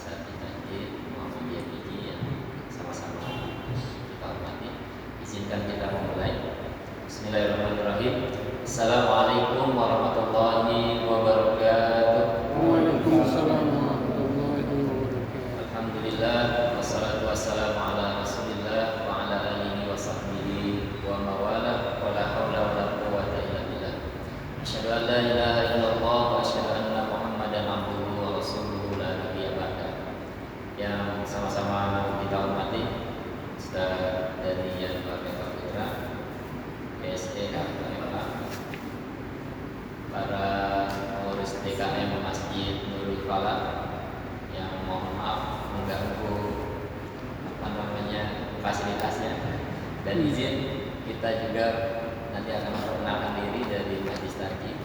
Ustaz Tajid Muhammadiyah Biji yang sama-sama kita hormati. Izinkan kita memulai. Bismillahirrahmanirrahim. Assalamualaikum warahmatullahi wabarakatuh. Waalaikumsalam warahmatullahi wabarakatuh. Alhamdulillah wassalatu wassalamu ala Rasulillah wa ala alihi wa sahbihi wa mawala wa la haula wa la quwwata illa billah. Asyhadu an la ilaha illallah wa asyhadu anna Muhammadan abduhu wa rasuluhu la nabiyya ba'da. Yang sama-sama kita hormati Ustaz dari Yan Keluarga Putra, PSE KPMA, para pengurus DKM Masjid Nurul Falah yang mohon maaf mengganggu fasilitasnya, dan izin kita juga nanti akan memperkenalkan diri dari Majelis Taklim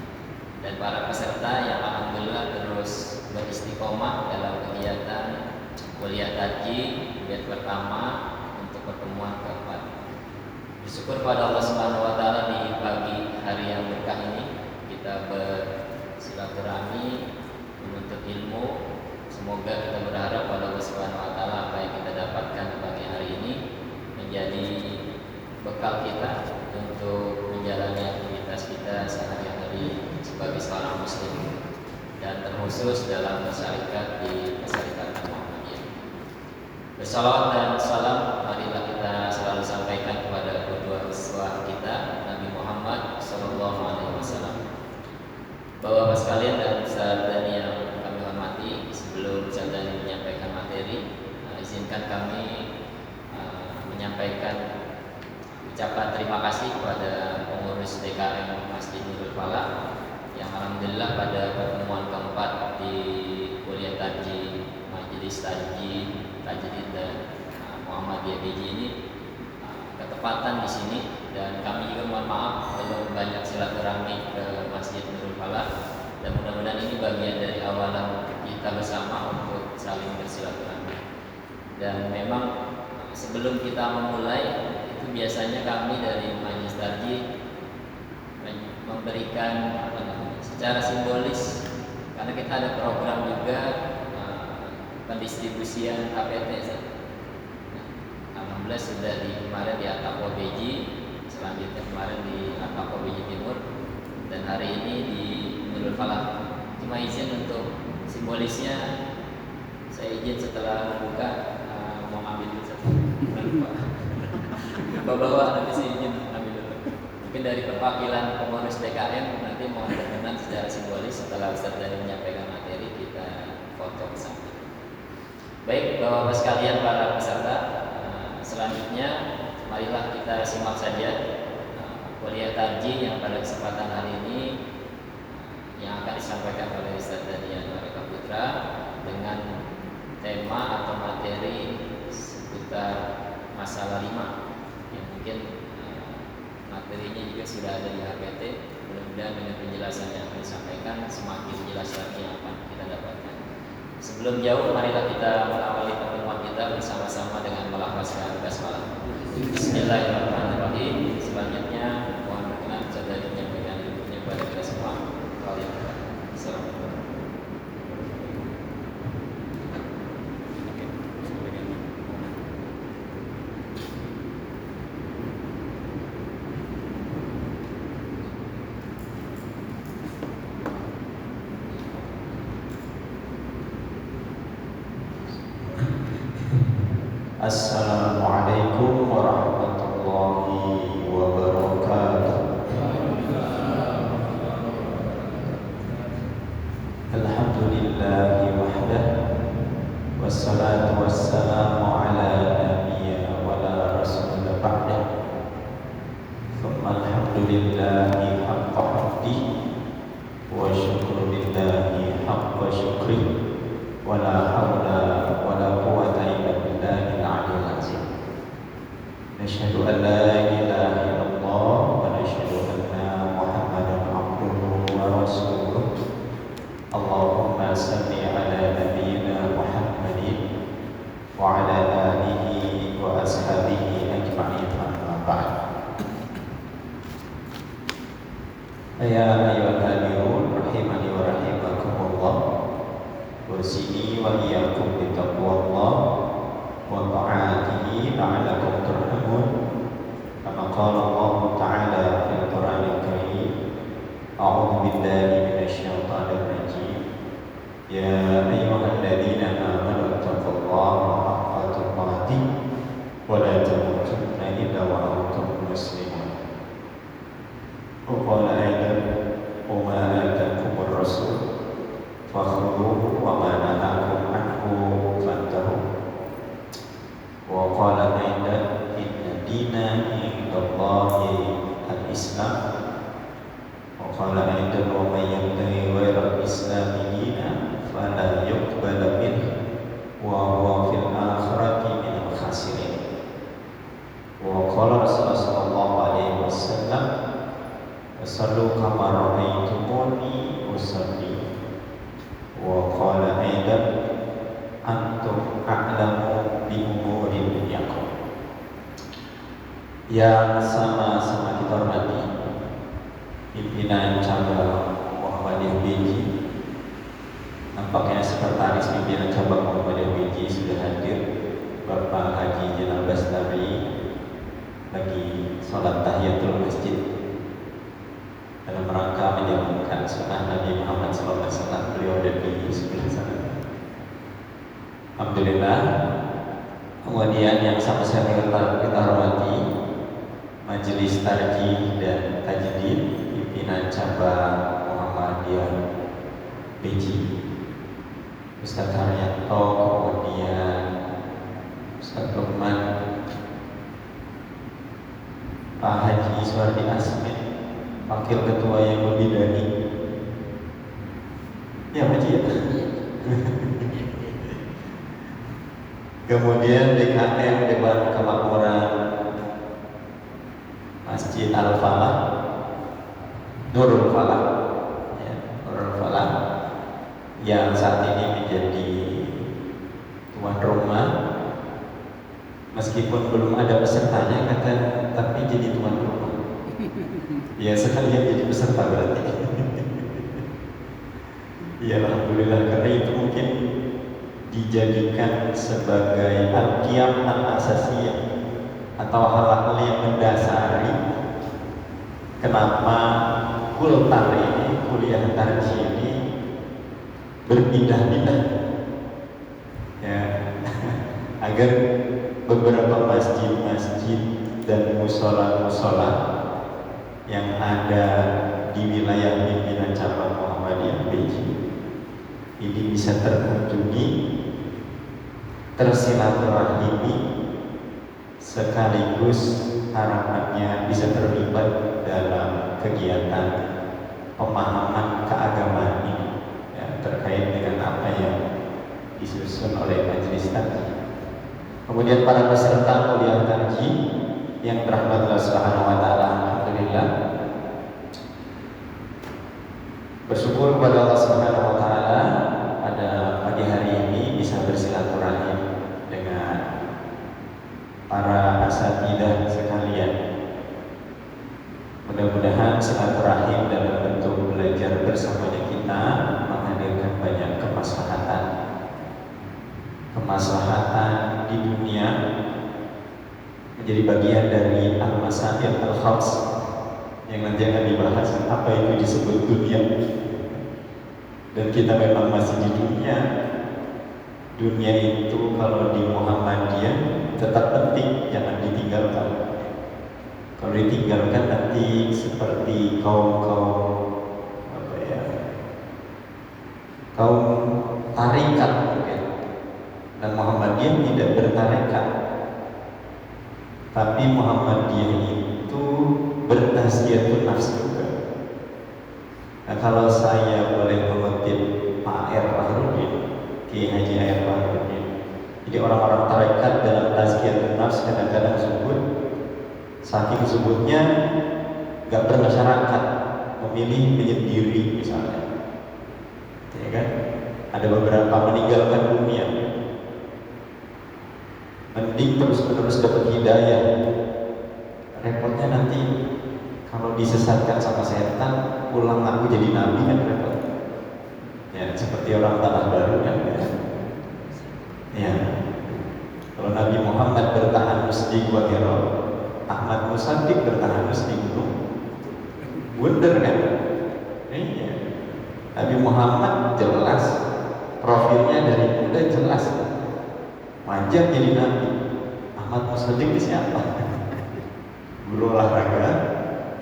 dan para peserta yang alhamdulillah terus beristiqomah dalam kegiatan kuliah taklim kuliah pertama untuk pertemuan keempat. Bersyukur pada Allah Subhanahu wa taala di pagi hari yang berkah ini kita bersilaturahmi menuntut ilmu. Semoga kita berharap pada Allah Subhanahu wa taala apa yang kita dapatkan di pagi hari ini menjadi bekal kita untuk menjalani aktivitas kita sehari-hari sebagai seorang muslim dan terkhusus dalam masyarakat di Persyarikatan Muhammadiyah. Bersalawat dan salam marilah kita selalu sampaikan kepada kedua uswah kita Nabi Muhammad sallallahu alaihi wasallam. Bapak-bapak sekalian dan saudari yang kami hormati, sebelum saudari menyampaikan materi, izinkan kami menyampaikan ucapan terima kasih kepada pengurus DKM Masjid Nurul Falah yang alhamdulillah pada pertemuan keempat di kuliah Tajdid Majelis Tajdid dan Muhammadiyah Biji ini ketepatan di sini, dan kami juga mohon maaf belum banyak silaturahmi ke Masjid Nurul Falah, dan mudah-mudahan ini bagian dari awalan kita bersama untuk saling bersilaturahmi. Dan memang sebelum kita memulai itu biasanya kami dari Majelis Tajdid memberikan secara simbolis, karena kita ada program juga pendistribusian KPT. Alhamdulillah sudah kemarin di Ataqwa Beji, selanjutnya kemarin di Ataqwa Beji Timur, dan hari ini di Nurul Falah. Cuma izin untuk simbolisnya, saya izin setelah membuka mau ambil dulu satu. Bapak-bapak nanti saya izin ambil dulu. Mungkin dari perwakilan pengurus DKM nanti mohon berkenan secara simbolis setelah Ustaz Dhani menyampaikan materi kita foto bersama. Baik, bapak-bapak sekalian para peserta, selanjutnya marilah kita simak saja kuliah tajdid yang pada kesempatan hari ini yang akan disampaikan oleh Ustaz Dhani Yan Keluarga Putra dengan tema atau materi seputar masalah 5 yang mungkin materinya juga sudah ada di HPT. Mudah-mudahan dengan penjelasan yang akan disampaikan semakin jelas lagi apa yang kita dapatkan. Sebelum jauh, marilah kita mengawali pertemuan kita bersama-sama dengan melafazkan basmalah. Bismillahirrahmanirrahim. Selanjutnya mohon berkenan saudara menyampaikan ilmunya kepada kita semua. Assalamualaikum. Assalamualaikum warahmatullahi wabarakatuh. Alhamdulillahi wahdah, wassalatu wassalamu ala nabiyya wa la rasula ba'dah. Thumma alhamdulillahi haqqa hamdi wa syukru lillahi haqqa syukri wa la hawla wa la quwwata illa billahil aliyyil azim. Nashhadu an la ilaha illallah wa nashhadu anna Muhammadan abduhu wa rasuluh. Allahumma salli ala nabiyyina Muhammadin wa ala alihi wa ashabihi ajma'in, amma ba'd. Ya ayyuhal hadirun rahimani wa rahimakumullah. Usini wa iyyakum bi taqwallah wa ta'atihi la'allakum turhamun. Kama qala Allah Ta'ala fil Qur'anil Karim, a'udzu billahi minasy syaithanir rajim. Ya ayyuhalladzina amanu taqullaha haqqa tuqatih wa la tamutunna illa wa antum muslimun. Wa qala aidan wa ma atakumur rasul fakhudhuhu wa ma nahakum anhu fantahu. Wa qala aidan inna dina indallahi al-islam. Wa qala aidan wa may yabtaghi ghayra al-islam dinan fala yuqbal minhu wa huwa fil akhirati minal khasirin. Wa qala Rasulullah sallallahu alaihi wasallam, sallu kama ra'aitumuni usalli. Wa qala aidan antum a'lamu bi umuri dunyakum. Yang sama-sama kita hormati pimpinan cabang Muhammadiyah BJ. Nampaknya sekretaris pimpinan cabang Muhammadiyah BJ sudah hadir, Bapak Haji Jenal Bastari lagi sholat tahiyatul masjid dalam rangka menjalankan sunnah Nabi Muhammad SAW. Beliau ada di sebelah sana. Alhamdulillah. Kemudian yang sama-sama kita hormati Majelis Tarjih dan Tajdid pimpinan cabang Muhammadiyah BJ, Ustaz Haryanto, kemudian Ustaz Lukman, Pak Haji Iswardi Asmin, Wakil Ketua yang membidani. Ya Pak Haji. Kemudian DKM Dewan Kemakmuran Masjid Al-Falah, Nurul Falah, ya, Nurul Falah, yang saat ini menjadi tuan rumah, meskipun belum ada pesertanya, tapi jadi tuan rumah. Ya sekalian jadi peserta berarti. Ya alhamdulillah, karena itu mungkin dijadikan sebagai al-qiyam al-asasiyah atau hal-hal yang mendasari kenapa kultar ini, kuliah tarjih ini berpindah-pindah, ya, agar beberapa masjid-masjid dan musola-musola yang ada di wilayah pimpinan cabang Muhammadiyah BJ ini bisa terkunjungi, tersilaturahimi, sekaligus harapannya bisa terlibat dalam kegiatan pemahaman keagamaan ini, ya, terkait dengan apa yang disusun oleh majelis tarjih. Kemudian para peserta kuliah tarjih yang dirahmati Allah Subhanahu wa taala, alhamdulillah. Bersyukur kepada Allah Subhanahu wa taala pada pagi hari ini bisa bersilaturahim dengan para asatidzah sekalian. Mudah-mudahan silaturahim dalam bentuk belajar bersamanya kita menghadirkan banyak kemaslahatan di dunia, menjadi bagian dari al-masail al-khams yang nanti akan dibahas apa itu disebut dunia. Dan kita memang masih di dunia. Dunia itu kalau di Muhammadiyah tetap penting, jangan ditinggalkan. Kalau ditinggalkan nanti seperti kaum tarikat, ya. Dan Muhammadiyah tidak bertarekat, tapi Muhammadiyah itu bertazkiyatun nafs juga. Nah, kalau saya boleh mengutip Pak R. Bahrudin, Kiai Haji R. Bahrudin, jadi orang-orang tarekat dalam tazkiyatun nafs kadang-kadang sebut, saking sebutnya gak bermasyarakat, memilih menyendiri misalnya, ya kan? Ada beberapa meninggalkan dunia, mending terus-menerus dapat hidayah. Repotnya nanti kalau disesatkan sama setan, pulang aku jadi nabi kan repot. Ya Ya, seperti orang tanah baru kan ya. Ya. Kalau Nabi Muhammad bertahanus di Gua Hira, Ahmad Musaddiq bertahanus di Gunung Bunder kan? Iya. Nabi Muhammad jelas profilnya dari muda jelas, wajar jadi nabi. Ahmad Musaddiq itu siapa? Guru olahraga,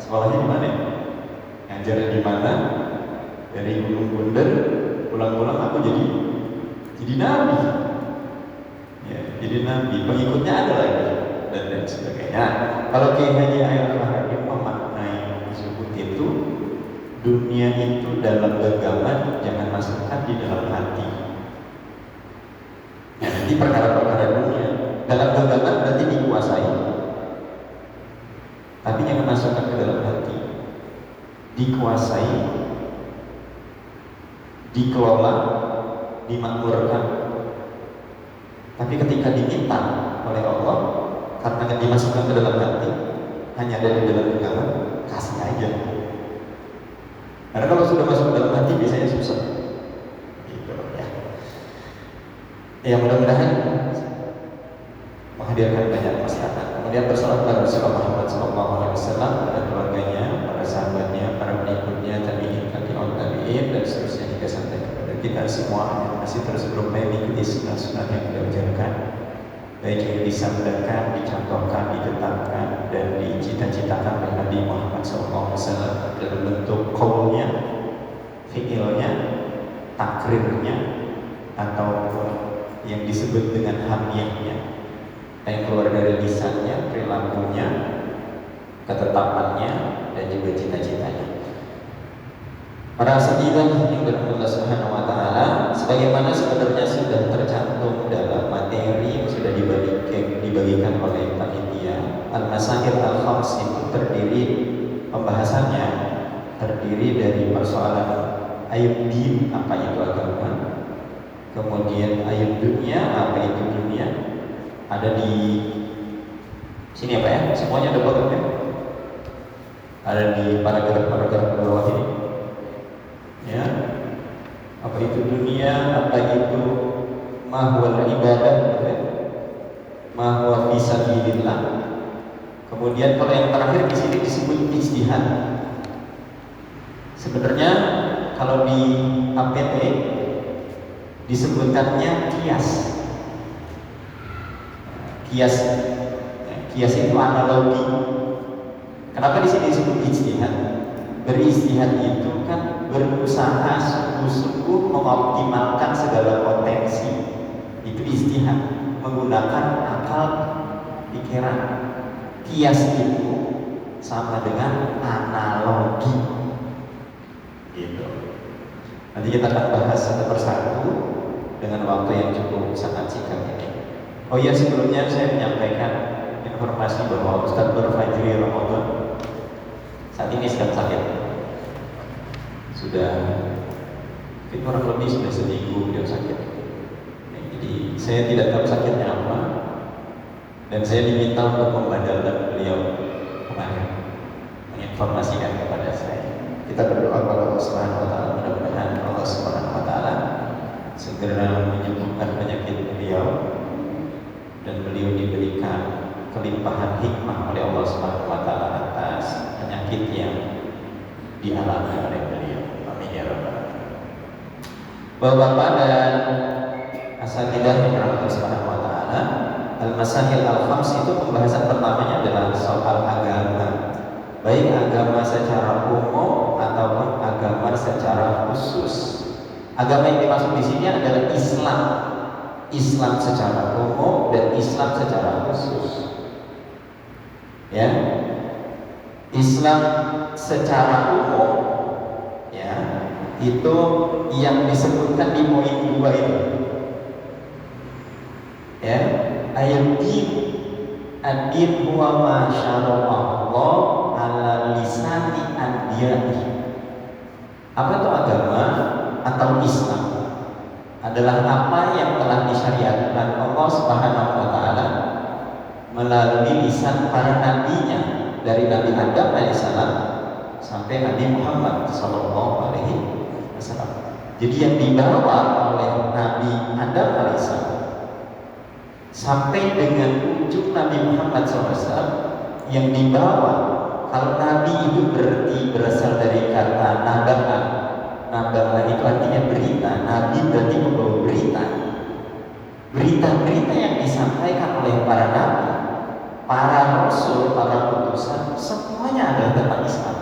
sekolahnya di mana? Ngajar di mana? Dari Gunung Bunder, pulang-pulang aku jadi nabi. Ya, jadi nabi. Pengikutnya ada lagi dan lain sebagainya. Kalau Kiai Haji Air Rahim memaknai zuhud itu, dunia itu dalam genggaman jangan masukkan di dalam hati. Ya, nanti perkara-perkara dunia dalam genggaman berarti dikuasai, tapi jangan masukkan ke dalam hati. Dikuasai, dikelola, dimakmurkan. Tapi ketika diminta oleh Allah, karena nggak dimasukkan ke dalam hati, hanya ada di dalam genggaman, kasih aja. Karena kalau sudah masuk ke dalam hati biasanya susah. Gitu ya. Ya mudah-mudahan menghadirkan banyak masyarakat. Kemudian bersalat kepada Rasulullah Muhammad SAW, pada keluarganya, para sahabatnya, para pengikutnya, tabi'in, tabi'in, dan seterusnya hingga sampai kepada kita semua yang masih terus berupaya mengikuti sunnah-sunnah yang beliau ajarkan, baik yang disabdakan, dicontohkan, ditetapkan, dan dicita-citakan oleh Nabi Muhammad SAW dalam bentuk qaulnya, fi'ilnya, takrirnya, atau yang disebut dengan hamiyahnya, yang keluar dari lisannya, perilakunya, ketetapannya, dan juga cita-citanya. Para asatidzah yang dirahmati Allah Subhanahu wa taala, sebagaimana sebenarnya sudah tercantum dalam materi yang sudah dibagikan oleh panitia, Al-Masail Al-Khams itu pembahasannya terdiri dari persoalan ayub din, apa itu agama, kemudian ayub dunia, apa itu dunia. Ada di sini apa ya? Semuanya ada buat ya? Ada di paragraf bawah ini. Ya, apa itu dunia, apa itu mahwal ibadah, mahwa fisabilillah. Kemudian kalau yang terakhir di sini disebut ijtihad. Sebenarnya kalau di APT disebutkannya kias. Kias itu analogi. Kenapa di sini disebut ijtihad? Berijtihad itu kan berusaha sungguh-sungguh mengoptimalkan segala potensi. Itu ijtihad, menggunakan akal pikiran. Kias itu sama dengan analogi. Gitu. Nanti kita akan bahas satu persatu dengan waktu yang cukup sangat singkat ini. Oh iya, sebelumnya saya menyampaikan informasi bahwa Ustadz Fajri Ramadan saat ini sedang sakit. Sudah kurang lebih sudah seminggu beliau sakit. Jadi saya tidak tahu sakitnya apa, dan saya diminta untuk membadalkan beliau kemarin, menginformasikan kepada saya. Kita berdoa kepada Allah Subhanahu wa taala, mudah-mudahan Allah Subhanahu wa taala segera menyembuhkan penyakit beliau dan beliau diberikan kelimpahan hikmah oleh Allah Subhanahu wa taala atas penyakit yang dialami oleh beliau. Amin ya rabbal alamin. Bapak-bapak dan asatidzah yang dirahmati Allah Subhanahu wa taala, Al-Masail Al-Khams itu pembahasan pertamanya adalah soal agama. Baik agama secara umum ataupun agama secara khusus. Agama yang dimaksud di sini adalah Islam. Islam secara umum dan Islam secara khusus. Ya, Islam secara umum, ya, itu yang disebutkan di poin 2 itu. Ya, ad-din huwa ma syara'allah ala lisani anbiya'i. Apa itu agama atau Islam? Adalah apa yang telah disyariatkan Allah Subhanahu wa taala melalui lisan para nabinya, dari Nabi Adam alaihissalam sampai Nabi Muhammad sallallahu alaihi wasallam. Jadi yang dibawa oleh Nabi Adam alaihissalam sampai dengan ujung Nabi Muhammad SAW yang dibawa, kalau Nabi itu berarti berasal dari kata naba'a. Naba'a itu artinya berita. Nabi berarti membawa berita. Berita-berita yang disampaikan oleh para nabi, para rasul, para utusan, semuanya adalah tentang Islam.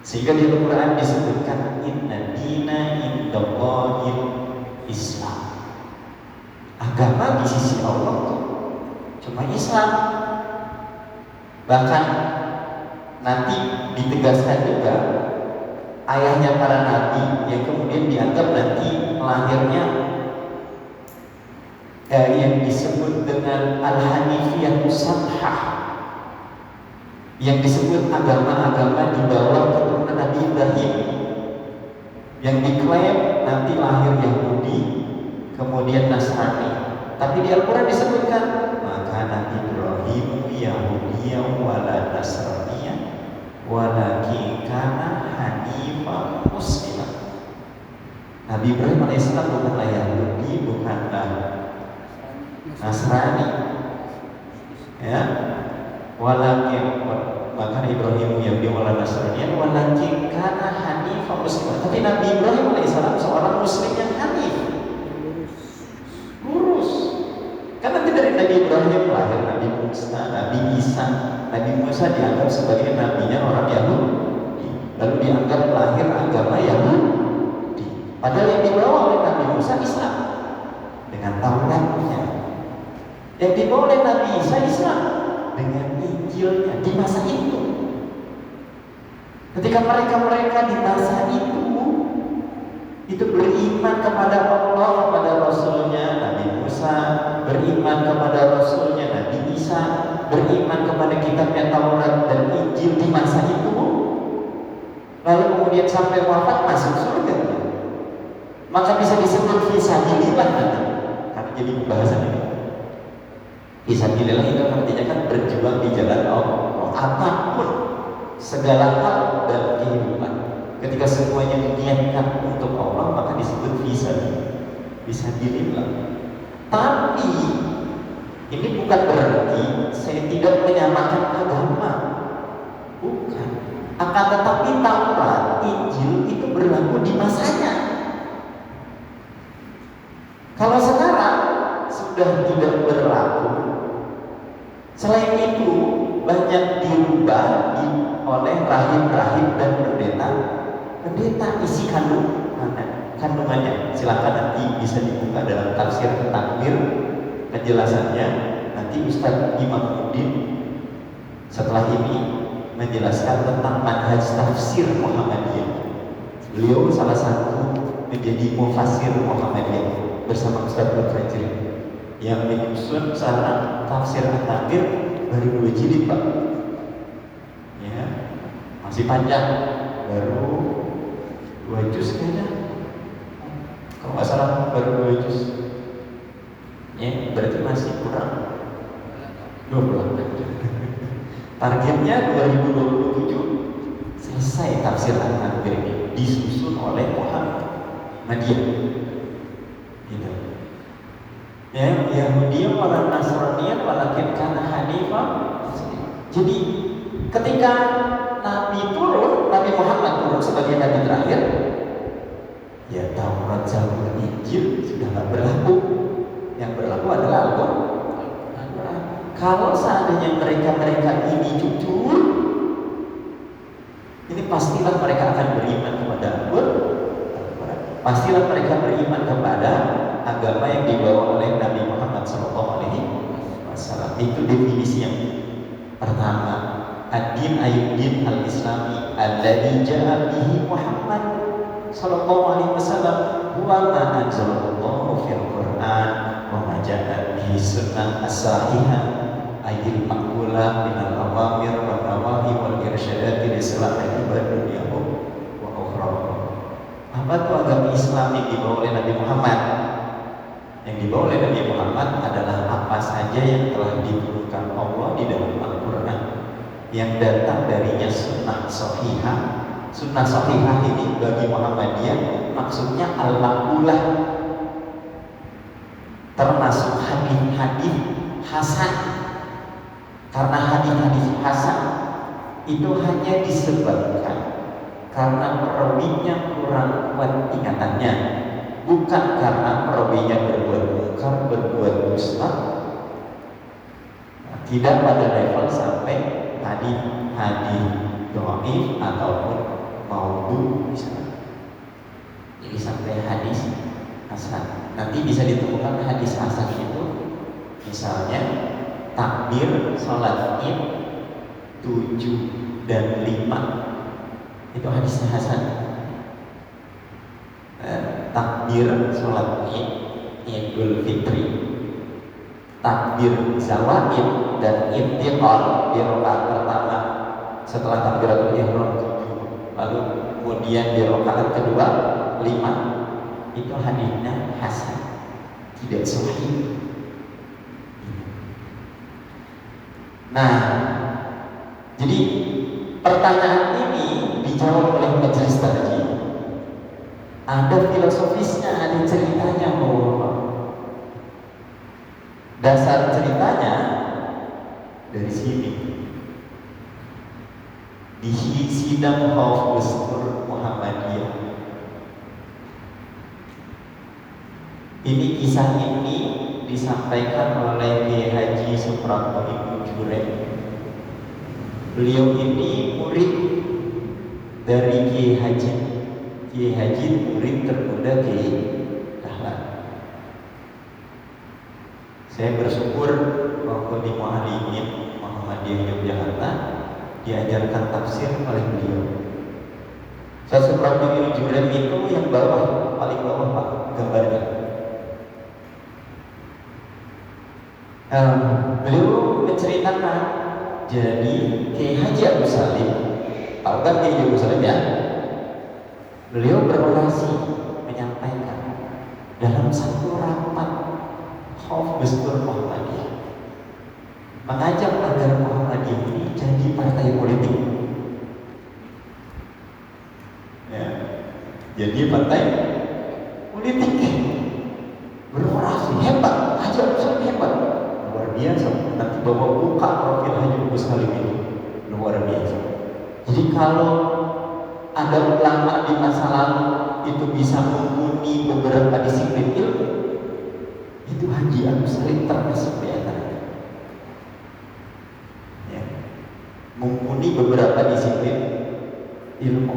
Sehingga di Al-Quran disebutkan inna dina indallahil Islam. Agama di sisi Allah itu cuma Islam. Bahkan nanti ditegaskan juga ayahnya para nabi yang kemudian dianggap nanti lahirnya yang disebut dengan Al-Hanifiyah Samhah, yang disebut agama-agama di bawah keturunan Nabi Ibrahim, yang diklaim nanti lahir Yahudi kemudian Nasrani. Tapi di Al-Quran disebutkan maka Nabi Ibrahim Yahudiyah wala Nasraniyah walakin kana hanifan muslimah. Nabi Ibrahim alaihissalam bukanlah Yahudi, bukanlah Nasrani, ya. Walakin maka Ibrahim Yahudi wala Nasraniyah walakin kana hanifan muslimah. Tapi Nabi Ibrahim alaihissalam seorang muslim yang hanif, lurus. Karena nanti dari Nabi Ibrahim lahir Nabi Musa, Nabi Isa. Nabi Musa dianggap sebagai nabinya orang Yahudi, lalu dianggap lahir agama Yahudi. Padahal yang dibawa oleh Nabi Musa Islam dengan Tauratnya. Yang dibawa oleh Nabi Isa Islam dengan Injilnya di masa itu. Ketika mereka di masa itu beriman kepada Allah, kepada Rasulnya Nabi Musa, beriman kepada Rasulnya Nabi Isa, beriman kepada kitabnya Taurat dan Injil di masa itu, lalu kemudian sampai wafat masuk surga, maka bisa disebut fisabilillah karena jadi pembahasan ini. Fisabilillah itu artinya kan berjuang di jalan Allah, apapun segala hal dalam kehidupan. Ketika semuanya diniatkan untuk Allah, maka disebut fisabilillah. Tapi ini bukan berarti saya tidak menyamakan agama, bukan. Akan tetapi Taurat, Injil itu berlaku di masanya. Kalau sekarang sudah tidak berlaku. Selain itu banyak dirubah oleh rahib-rahib dan pendeta isi kandungannya. Silakan nanti bisa dibuka dalam tafsir takbir penjelasannya. Nanti Ustaz Imam Udin setelah ini menjelaskan tentang manhaj tafsir Muhammadiyah. Beliau salah satu menjadi mufassir Muhammadiyah bersama Ustaz Fajri yang menyusun sarana tafsir takbir baru 2 jilid, Pak. Ya, masih panjang, baru 2 juz kayaknya. Kalau nggak salah baru 2 juz. Ya, berarti masih kurang 20. Targetnya 2027 selesai tafsir takbir ini, disusun oleh Muhammadiyah. Gitu. Ya, Yahudiyah wala Nasraniyah walakin kana hanifah. Jadi ketika Nabi turun, Nabi Muhammad turun sebagai Nabi terakhir, ya Taurat, Zabur, Injil sudah nggak berlaku. Yang berlaku adalah Al-Quran. Kalau seandainya mereka ini jujur, ini pastilah mereka akan beriman kepada Al-Quran. Pastilah mereka beriman kepada agama yang dibawa oleh Nabi Muhammad SAW. Itu definisi yang pertama. Ad-din ayuddin al-islami alladhi ja'a bihi Muhammad sallallahu alaihi wasallam huwa ma anzalallahu fil Qur'an wa ma ja'a bihi sunnah as-sahihah ayil maqbulah minal awamir wa nawahi wal irsyadati li salahi ibadiyahum wa ukhrahum. Apa itu agama Islam yang dibawa oleh Nabi Muhammad? Yang dibawa oleh Nabi Muhammad adalah apa saja yang telah diturunkan Allah di dalam Al-Quran, yang datang darinya sunnah sahihah sunnah sahihah ini bagi Muhammadiyah maksudnya al-maqbulah, termasuk hadis-hadis hasan. Karena hadis-hadis hasan itu hanya disebabkan karena perawinya kurang kuat ingatannya, bukan karena perawinya berbuat mungkar, berbuat dusta. Tidak pada level sampai hadis dhaif ataupun maudhu misalnya. Jadi sampai hadis hasan. Nanti bisa ditemukan hadis hasan itu misalnya takbir salat Id 7 dan 5 itu hadisnya hasan. Takbir salat Id, Idul Fitri, takbir zawaid dan intiqal di rakaat pertama setelah takbiratul ihram 7, lalu kemudian di rakaat kedua 5, itu hadisnya hasan, tidak sahih. Nah, jadi pertanyaan ini dijawab oleh majelis tadi. Ada filosofisnya, ada ceritanya, bahwa dasar ceritanya dari sini. Di sidang Hauf Bestur Muhammadiyah. Ini kisah ini disampaikan oleh Kiai Haji Supratmo Ibnu Jurek. Beliau ini murid dari Kiai Haji. Kiai Haji murid termuda Kiai Dahlan. Saya bersyukur waktu di Muallimin Muhammadiyah Yogyakarta diajarkan tafsir oleh beliau. Saya Supratmo Ibnu Jurek itu yang bawah, paling bawah Pak gambarnya. Beliau menceritakan, jadi Kiai Haji Agus Salim, tahu kan Kiai Haji Agus Salim ya? Beliau berorasi menyampaikan dalam satu rapat Hauf Bestur Muhammadiyah, mengajak agar Muhammadiyah ini jadi partai politik. Ya, jadi partai politik. Berorasi hebat, Haji Agus Salim hebat. Luar biasa, nanti bawa buka profil Haji Agus Salim ini luar biasa. Jadi kalau ada ulama di masa lalu itu bisa mumpuni beberapa disiplin ilmu, itu Haji Agus Salim termasuk di antaranya. Ya. Mumpuni beberapa disiplin ilmu.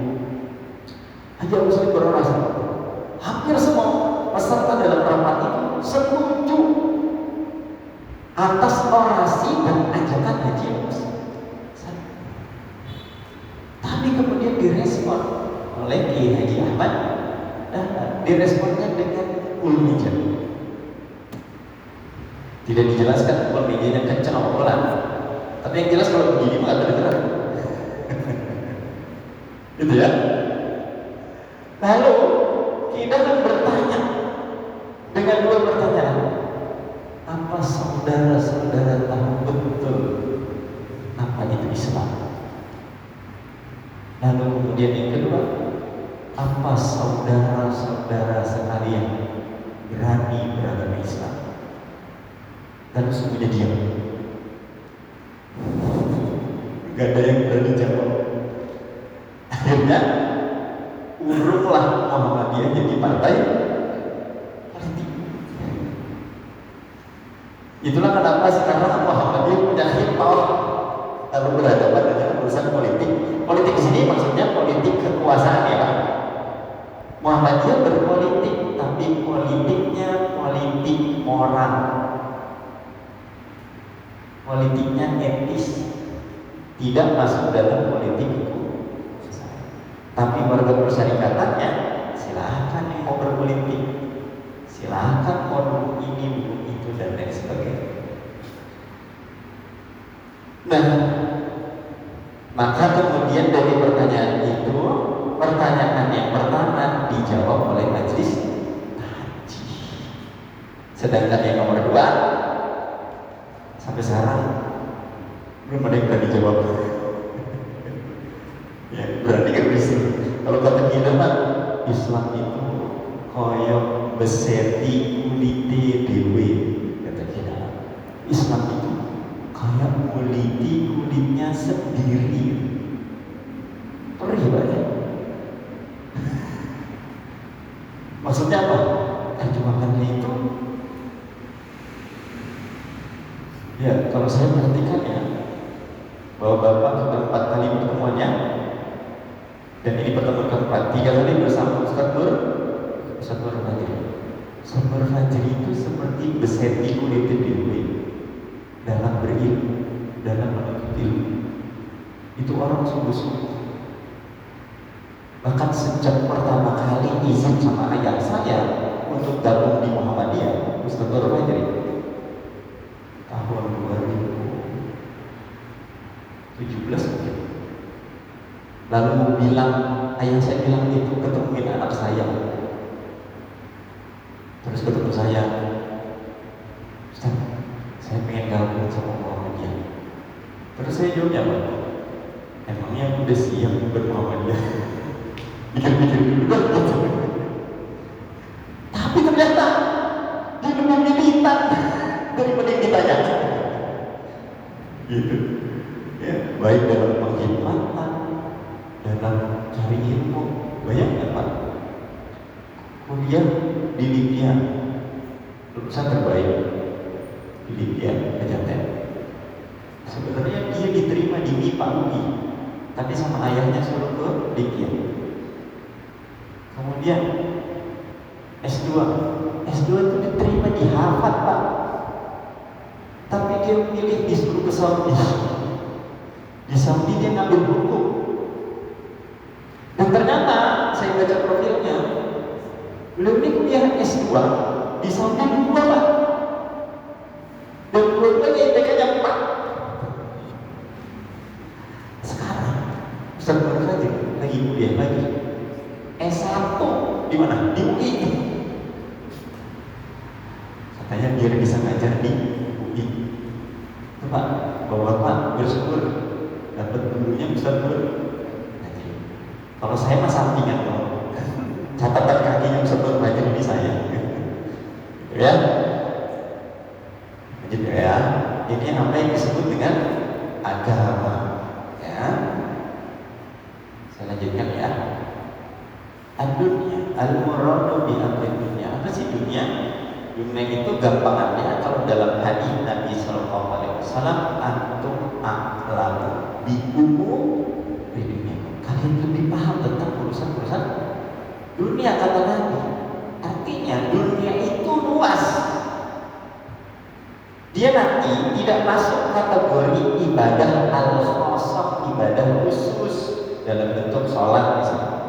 Haji Agus Salim berorasi, hampir semua peserta dalam rapat itu setuju atas orasi dan ajakan Haji Agus Salim. Tapi kemudian direspon oleh Kiai Haji Ahmad Dahlan, diresponnya dengan ulmijah. Tidak dijelaskan ulmijahnya kencang apa pelan, tapi yang jelas kalau begini mah terdengar. Gitu ya. Lalu kita akan bertanya dengan dua pertanyaan. Apa saudara-saudara tahu betul apa itu Islam? Lalu kemudian yang kedua, apa saudara-saudara sekalian berani beragama Islam? Dan semuanya diam. Gak ada yang berani jawab. Akhirnya urunglah Muhammadiyah jadi partai politik. Itulah kenapa sekarang Muhammadiyah punya hikmah kalau berhadapan dengan urusan politik. Politik di sini maksudnya politik kekuasaan ya Pak. Muhammadiyah berpolitik, tapi politiknya politik moral, politiknya etis, tidak masuk dalam politik kekuasaan. Tapi warga persyarikatannya silahkan yang mau berpolitik, silahkan mau dukung ini, dukung itu dan lain sebagainya. Nah, maka kemudian dari pertanyaan itu, pertanyaan yang pertama dijawab oleh majelis haji. Sedangkan yang nomor dua sampai sekarang belum ada yang berani jawab. Ya, berarti kan bisa. Islam itu koyok beseti kulite dewe, kata kita. Islam itu kayak kuliti kulitnya sendiri. Perih banget. Maksudnya apa? Terjemahannya itu, ya kalau saya perhatikan ya, bahwa Bapak sudah 4 kali pertemuannya, dan ini pertemuan keempat, 3 kali bersama Ustaz Nur Fajri. Ustaz Nur Fajri itu seperti beseti kulit dewe dalam berilmu, dalam menuntut ilmu. Itu orang sungguh-sungguh. Bahkan sejak pertama kali izin sama ayah saya untuk gabung di Muhammadiyah, Ustaz Nur Fajri, tahun 2017 mungkin. Lalu bilang, ayah saya bilang itu ketemuin anak saya. Terus ketemu saya, Ustaz, saya pengen gabung sama Muhammadiyah. Terus saya jawabnya apa? Emangnya aku udah siap bermuhammadiyah? Pikir-pikir dulu. Tapi ternyata dia lebih militan daripada yang ditanyakan. Gitu. Ya, baik dalam pengkhidmatan, dalam cari ilmu. Bayangkan Pak, kuliah di Libya, lulusan terbaik di Libya, Pejaten. Sebenarnya dia diterima di MIPA UI, tapi sama ayahnya suruh ke Libya. Kemudian S2 itu diterima di Harvard Pak, tapi dia memilih disuruh ke Saudi. Di Saudi dia ngambil hukum, dan ternyata saya baca profilnya, beliau ini kuliah S2 di Saudi 2 Pak, dan dua-duanya IPK-nya 4. Sekarang Ustaz Nur Fajri lagi kuliah lagi S1 di mana? Di UI. Katanya biar bisa ngajar di UI. Itu Pak, Bapak bersyukur dapat gurunya Ustaz Nur Fajri. Kalau saya mah sampingan dong. Catatan kakinya Ustaz Nur Fajri ini saya. Ya. Lanjut ya. Ini apa yang disebut dengan agama. Ya. Saya lanjutkan ya. Dunia, al-muradu bi dunia. Apa sih dunia? Dunia itu gampangannya kalau dalam hadis Nabi Sallallahu Alaihi Wasallam, antum a'lamu bi umuri dunia. Kalian lebih paham tentang urusan-urusan dunia, kata Nabi. Artinya dunia itu luas. Dia nanti tidak masuk kategori ibadah al-khassah, ibadah khusus dalam bentuk sholat misalnya.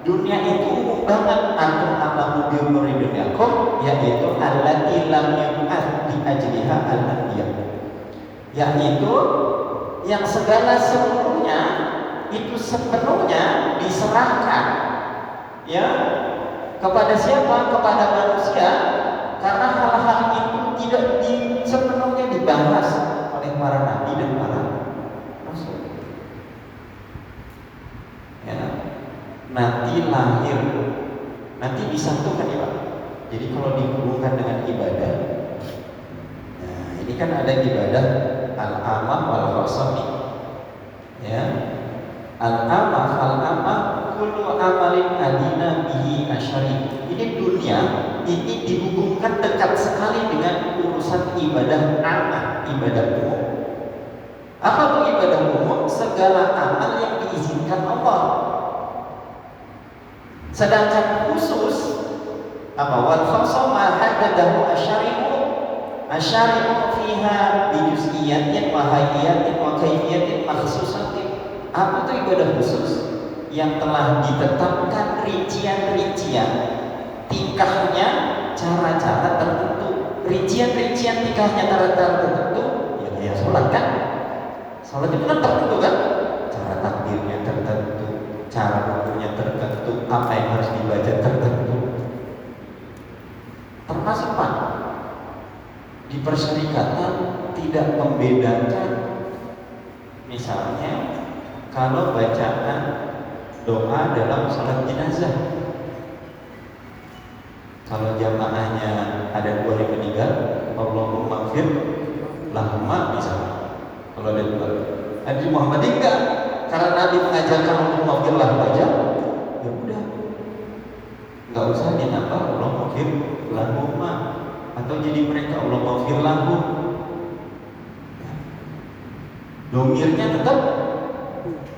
Dunia itu umum banget. Antum a'lamu bi umuri dunyakum, yaitu allati lam yub'ats bi ajliha al-anbiya, yaitu yang segala seluruhnya itu sepenuhnya diserahkan ya kepada siapa? Kepada manusia, karena hal-hal itu tidak sepenuhnya dibahas oleh para nabi dan para rasul. Ya, nanti lahir, nanti disatukan ya Pak. Jadi kalau dihubungkan dengan ibadah, nah ini kan ada ibadah al-amah wal-khassah, ya. Al-amah kullu amalin adina bihi asyari. Ini dunia, ini dihubungkan dekat sekali dengan urusan ibadah amah, ibadah umum. Apa itu ibadah umum? Segala amal yang diizinkan Allah. Sedangkan khusus apa? Wal khassah ma haddadahu asyari'u fiha bi juz'iyatin wa hayyatin wa kayfiyatin makhsusatin. Apa itu ibadah khusus? Yang telah ditetapkan rincian-rincian tingkahnya, cara-cara tertentu. Rincian-rincian tingkahnya, cara-cara tertentu. Ya kayak sholat kan? Sholat itu kan tertentu kan? Cara takbirnya tertentu, cara rukunya tertentu, apa yang harus dibaca tertentu. Termasuk Pak, di persyarikatan tidak membedakan. Misalnya kalau bacaan doa dalam salat jenazah, Kalau jamaahnya ada 2 yang meninggal, Allahumma fir lahumma misalnya. Kalau ada 2, Nabi Muhammad enggak, karena Nabi mengajarkan Allahumma fir lahum aja, ya udah, nggak usah ditambah Allahumma fir lahumma, atau jadi mereka Allahumma fir lahum. Domirnya tetap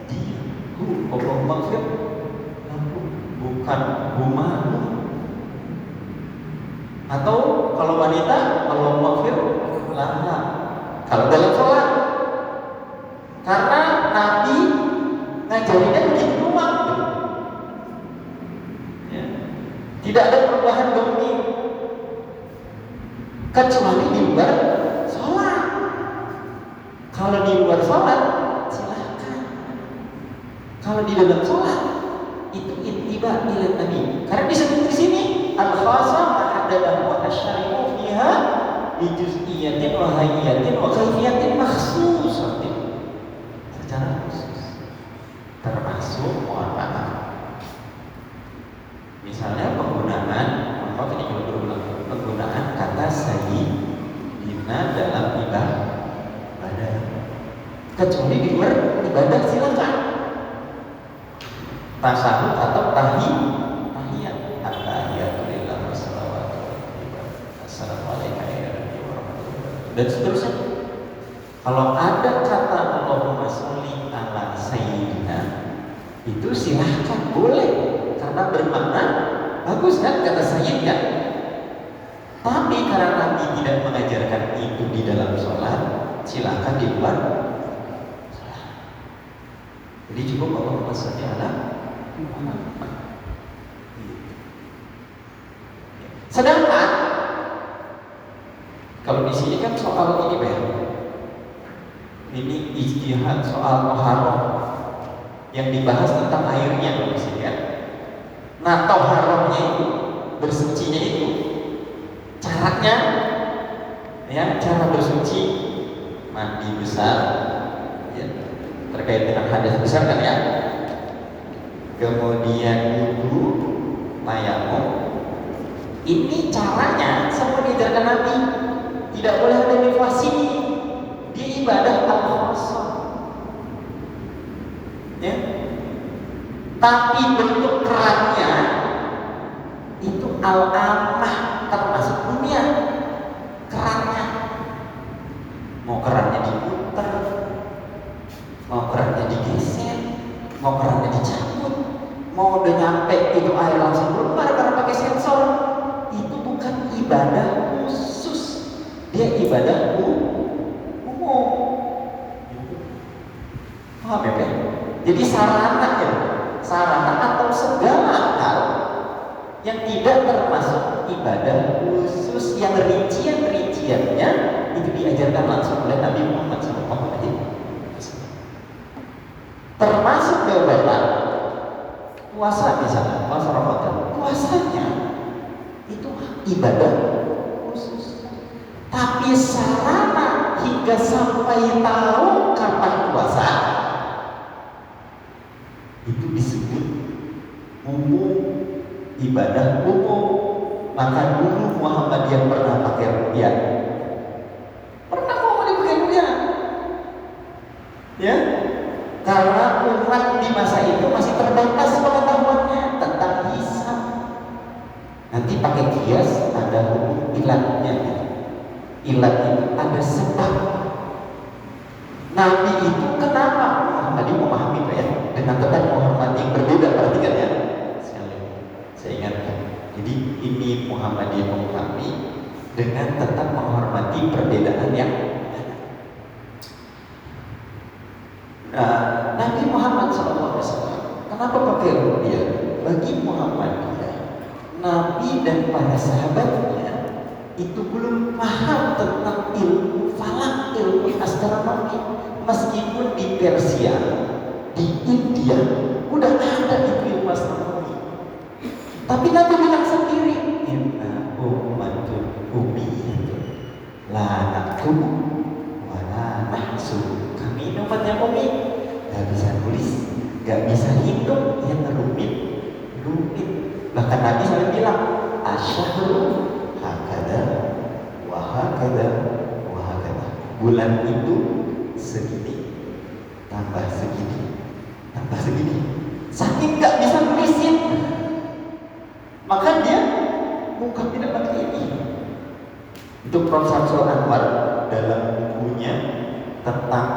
dia, Allahumma fir lahum, bukan humahum. Atau kalau wanita, Allahumma fir laha. Kalau dalam sholat, karena Nabi ngajarinnya begitu doang, ya. Tidak ada perubahan domir, kecuali di luar sholat. Kalau di luar sholat, silakan. Kalau di dalam sholat, itu ittiba ila Nabi. Karena disebut di sini al-khasam adalah wa asyari'u fiha bi juz'iyatin wa hayyatin wa kaifiyatin makhsusatin, secara khusus. Termasuk mohon maaf, misalnya penggunaan kata sayyidina dalam ibadah, kecuali di luar ibadah silakan. Tasahud atau tahiyat, dan seterusnya. Kalau ada kata Allahumma sholli ala sayyidina, itu silahkan, boleh, karena bermakna bagus kan kata sayyid kan. Tapi karena Nabi tidak mengajarkan itu di dalam sholat, silahkan di luar sholat. Jadi cukup Allahumma sholli ala Muhammad. Sedangkan kalau di sini kan soal ini ini ijtihad soal toharoh yang dibahas tentang airnya kalau di sini kan. Nah, toharohnya itu, bersucinya itu, caranya, ya, cara bersuci, mandi besar, ya, terkait dengan hadas besar kan ya. Kemudian wudu, tayamum. Ini caranya semua diajarkan Nabi. Tidak boleh ada inovasi. Dia ibadah al-khasam, ya. Tapi bentuk kerannya itu al-amah, termasuk dunia. Kerannya, mau kerannya diputer, mau kerannya digeser, mau kerannya dicabut, mau udah nyampe itu air langsung keluar karena pakai sensor. Itu bukan ibadah khusus, dia ibadah umum. Paham ya, Pak? Jadi sarana ya, sarana atau segala hal yang tidak termasuk ibadah khusus yang rinciannya itu diajarkan langsung oleh Nabi Muhammad SAW. Termasuk kebebasan puasa, misalnya puasa Ramadan, puasanya itu ibadah khusus. Tapi sarana hingga sampai tahu kapan puasa itu disebut umum, ibadah umum. Maka dulu Muhammadiyah pernah pakai ruqyah, pernah mau dipakai ruqyah, ya, karena umat di masa itu masih terbatas pengetahuannya tentang hisab. Nanti pakai kias, ada hukum ilatnya. Ilat itu ada sebab. Nabi itu kenapa Muhammad memahami itu ya, dengan tetap menghormati yang berbeda. Perhatikan ya, sekali saya ingatkan. Jadi ini Muhammadiyah memahami dengan tetap menghormati perbedaan yang ada. Nabi Muhammad SAW kenapa pakai ruqyah? Bagi Muhammadiyah, Nabi dan para sahabatnya itu belum paham tentang ilmu falak, ilmu astronomi. Meskipun di Persia, di India udah ada itu ilmu astronomi, tapi Nabi bilang sendiri, inna ummatul ummiyatun la naktubu wa la nahsub. Kami umatnya ummi, gak bisa nulis, gak bisa hitung, yang rumit. Bahkan Nabi sampai bilang, asyhru hakada wa hakada wa hakada. Bulan itu segini, tambah segini, tambah segini. Saking nggak bisa nulisin, maka dia bukan tidak pakai ini. Itu Prof. Samsul Anwar dalam bukunya tentang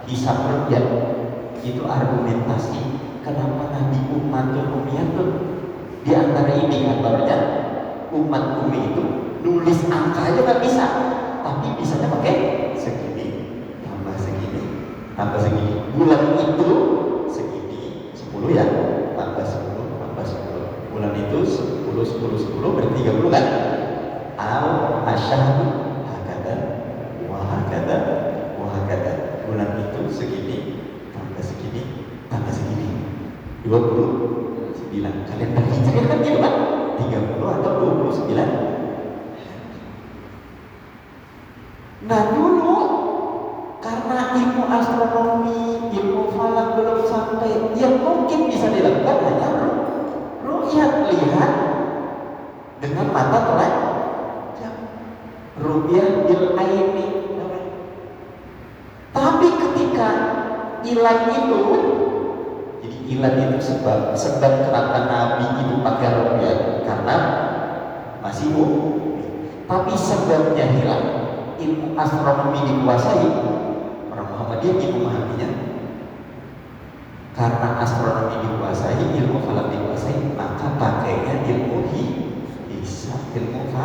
hisab ru'yat itu argumentasi kenapa Nabi Ummatul Ummiyatun. Di antara indikatornya umat Ummi itu nulis angka aja nggak bisa, tapi bisanya pakai segini, tambah segini, tambah segini. Bulan itu segini, 10 ya, tambah 10, tambah 10. Bulan itu 10, 10, 10 berarti 30 kan? Al asyhadu hakada wa hakada wa hakada. Bulan itu segini, tambah segini, tambah segini. 29. Kalian berhitung kan gitu kan? 30 atau 29. Nah dulu karena ilmu astronomi, ilmu falak belum sampai, yang mungkin bisa dilakukan hanya ru'yat, lihat dengan mata telanjang, ru'yah bil aini. Tapi ketika ilan itu, jadi ilan itu sebab kenapa Nabi itu pakai ru'yat, karena masih tapi sebabnya hilang. Ilmu astronomi dikuasai, orang Muhammadiyah memahaminya. Karena astronomi dikuasai, ilmu falak dikuasai, maka pakainya ilmu hisab, ilmu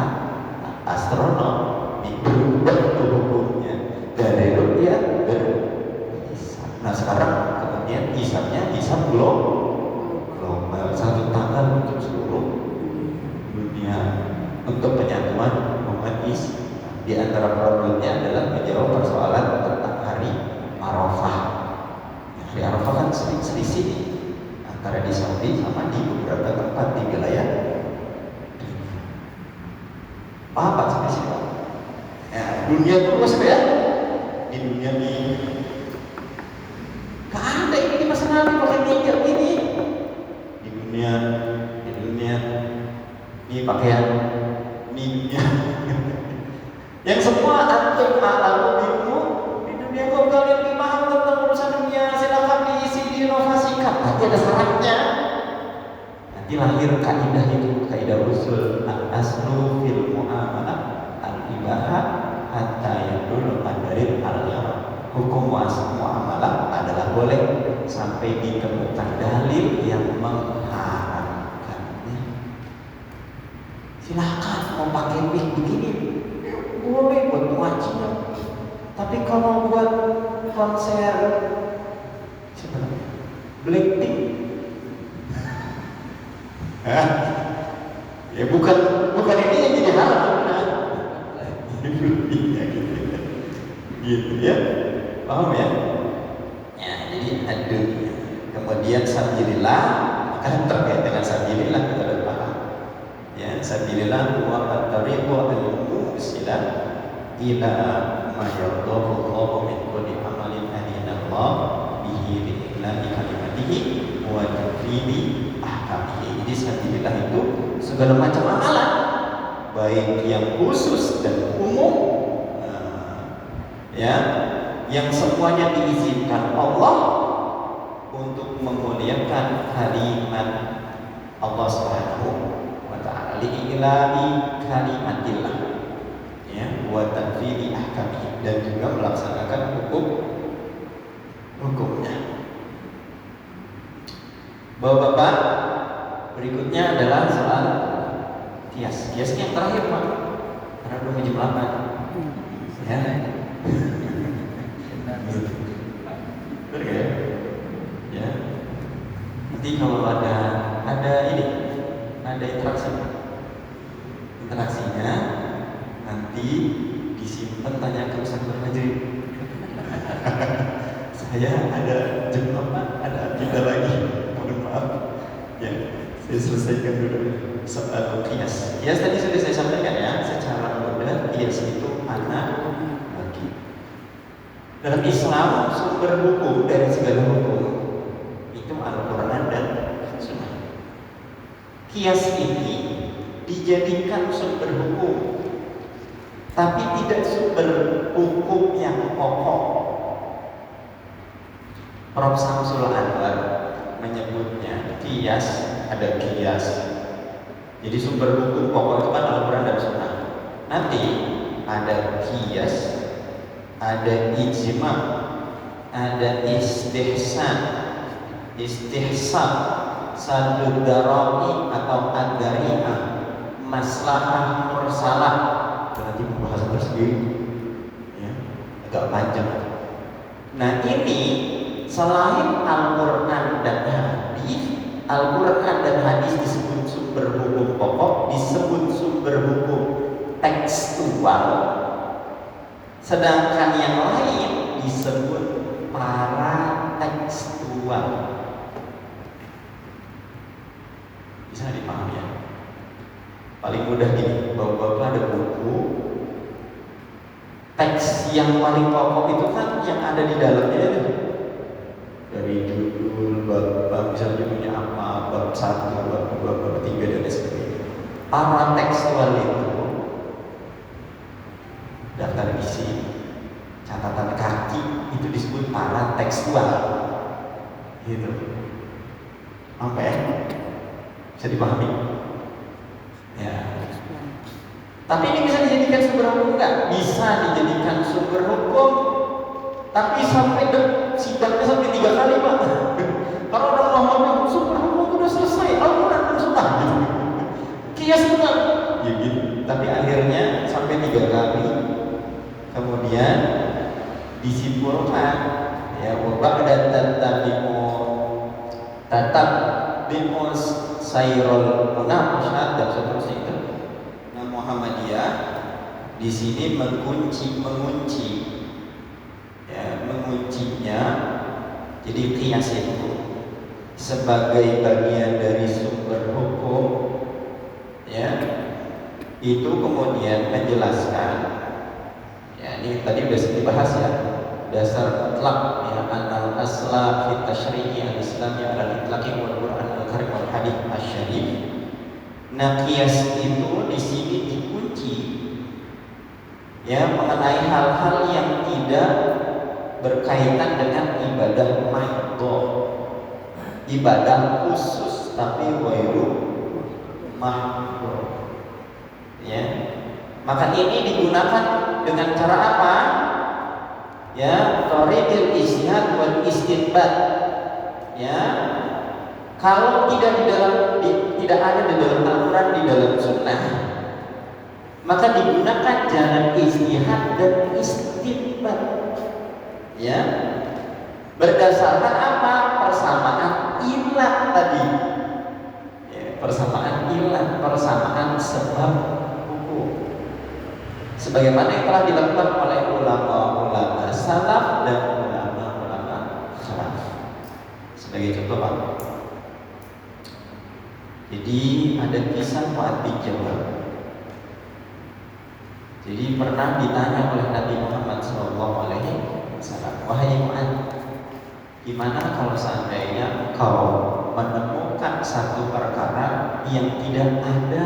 astronomi. Berubah hukumnya dari ru'yat berhisab. Nah sekarang kemudian hisabnya hisab global, satu tanggal untuk seluruh dunia, untuk penyatuan umat Islam. Di antara problemnya adalah menjawab persoalan tentang hari Arafah. Hari Arafah kan selisih antara di Saudi sama di beberapa tempat di wilayah dunia. Paham Pak selisih Pak? Ya, dunia terus ya. Di dunia ini gak ada ini di masa Nabi pakai meja ini. Di dunia ini pakaian dunia. Yang semua antum alam ilmu di dunia. Kalau kalian lebih paham tentang urusan dunia, silakan diisi, diinovasikan. Nanti ada syaratnya. Nanti lahir kaidah itu, kaidah usul al-aslu fil muamalah al-ibaha hatta yadul qadarin al-haram. Hukum muamalah adalah boleh sampai ditemukan dalil yang mengharamkannya. Silakan mau pakai mic begini, boleh buat pengajian. Tapi kalau buat konser Blackpink, ya bukan ini yang jadi haram. Gitu ya, paham ya? Ya jadi ada. Kemudian sabilillah, maka terkait dengan sabilillah kita sudah paham. Ya, sabilillah wa at-tariqu al-musila ila ma yardahu Allah min kulli amalin adina Allah bihi li iqlali kalimatihi wa tafwidi ahkamihi. Jadi sabilillah itu segala macam amalan, baik yang khusus dan umum, ya, yang semuanya diizinkan Allah untuk memuliakan kalimat Allah Subhanahu wa ta'ala, li'ilahi kalimatillah, ya, wa tanfidhi ahkami, dan juga melaksanakan hukumnya. Bapak-bapak, berikutnya adalah soal kias. Kiasnya yang terakhir Pak, karena belum jam 8. Ya. Betul ya? Ya. Nanti kalau ada ini, ada interaksinya nanti disimpan, tanya ke Ustaz Berfajri. Saya ada jam 8, ada agenda lagi. Mohon maaf. Ya, saya selesaikan dulu soal kias. Kias tadi sudah saya sampaikan ya, secara mudah kias itu anak bagi. Dalam Islam sumber hukum dari segala hukum itu Al-Quran dan Sunnah. Kias ini dijadikan sumber hukum, tapi tidak sumber hukum yang pokok. Prof. Samsul Anwar menyebutnya kias, ada kias. Jadi sumber hukum pokok itu kan Al-Quran dan Sunnah. Nanti ada kias, ada ijma, ada istihsan, sadud darari atau ad-dari'ah, maslahah mursalah. Nanti pembahasan tersendiri, ya, agak panjang. Nah ini selain Al-Quran dan hadis, Al-Quran dan hadis disebut sumber hukum pokok, disebut sumber hukum tekstual, sedangkan yang lain disebut para tekstual. Bisa dipahami ya? Paling mudah gini, bapak-bapak ada buku teks yang paling pokok itu kan yang ada di dalamnya itu. Dari judul, bab misalnya judulnya apa, bab 1, bab 2, bab 3 dan sebagainya. Para tekstual itu daftar isi, catatan kaki itu disebut para tekstual. Gitu. Apa ya? Bisa dipahami? Ya. Tapi ini bisa dijadikan sumber hukum enggak? Bisa dijadikan sumber hukum. Tapi sampai sidangnya sampai 3 kali, Pak. Kalau orang ngomong sumber hukum itu udah selesai, Al-Quran dan Sunnah gitu. Kias benar. Ya gitu. Tapi akhirnya sampai 3 kali. Kemudian disimpulkan ya bahwa tetap bimus sayrul munaqashat dan seterusnya itu. Nah, Muhammadiyah di sini mengunci ya, menguncinya. Jadi qiyas itu sebagai bagian dari sumber hukum ya, itu kemudian menjelaskan ya, ini tadi sudah dibahas ya, dasar mutlak ya, anal asla fit tasyri'i al-islami ala itlaqi wal Qur'an al-karim wal hadits asy-syarif. Nah, qiyas itu di sini dikunci ya mengenai hal-hal yang tidak berkaitan dengan ibadah mahdhah, ibadah khusus tapi ghairu mahdhah. Ya. Maka ini digunakan dengan cara apa? Ya, thariqil ijtihad wal istinbat. Ya. Kalau tidak ada di dalam Al-Quran, di dalam Sunnah, maka digunakan jalan ijtihad dan istinbat. Ya. Berdasarkan apa? Persamaan ilah tadi. Ya, persamaan ilah, persamaan sebab hukum. Sebagaimana yang telah dilakukan oleh ulama-ulama salaf dan ulama-ulama khalaf. Sebagai contoh, Pak. Jadi ada kisah Mu'adz bin Jabal. Jadi pernah ditanya oleh Nabi Muhammad SAW, wahai Mu'adz, gimana kalau seandainya kau menemukan satu perkara yang tidak ada,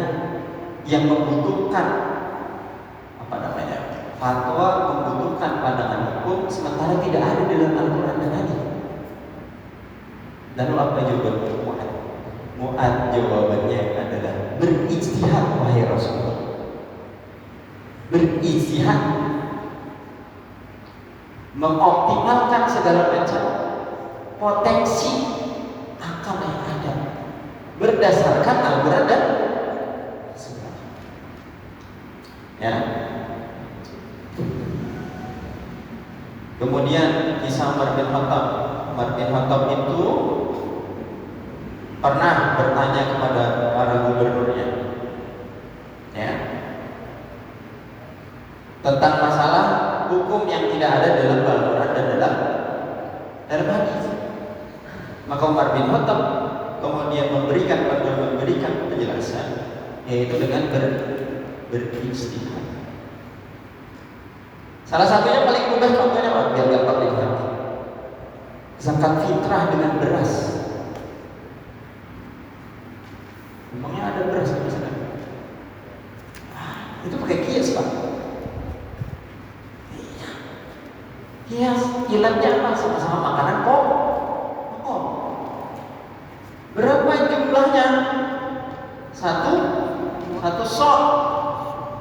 yang membutuhkan fatwa, membutuhkan pandangan hukum, sementara tidak ada di dalam Al-Quran dan hadis. Lalu apa jawaban Mu'adz? Mu'adz jawabannya adalah berijtihad, wahai Rasulullah. Berijtihad, mengoptimalkan segala macam potensi akal yang ada berdasarkan Al-Quran dan Sunnah. Ya. Kemudian kisah Umar bin Khattab. Umar bin Khattab itu pernah bertanya kepada para gubernurnya, ya, tentang masalah hukum yang tidak ada dalam Al-Quran dan dalam hadis. Maka Umar bin Khattab kemudian memberikan penjelasan, yaitu dengan berijtihad. Salah satunya paling mudah contohnya apa? Biar gampang dipahami. Zakat fitrah dengan beras. Memangnya ada beras di sana? itu pakai kias Pak. Iya. Kias, ilatnya apa? Sama-sama makanan pokok. Berapa jumlahnya? Satu sok.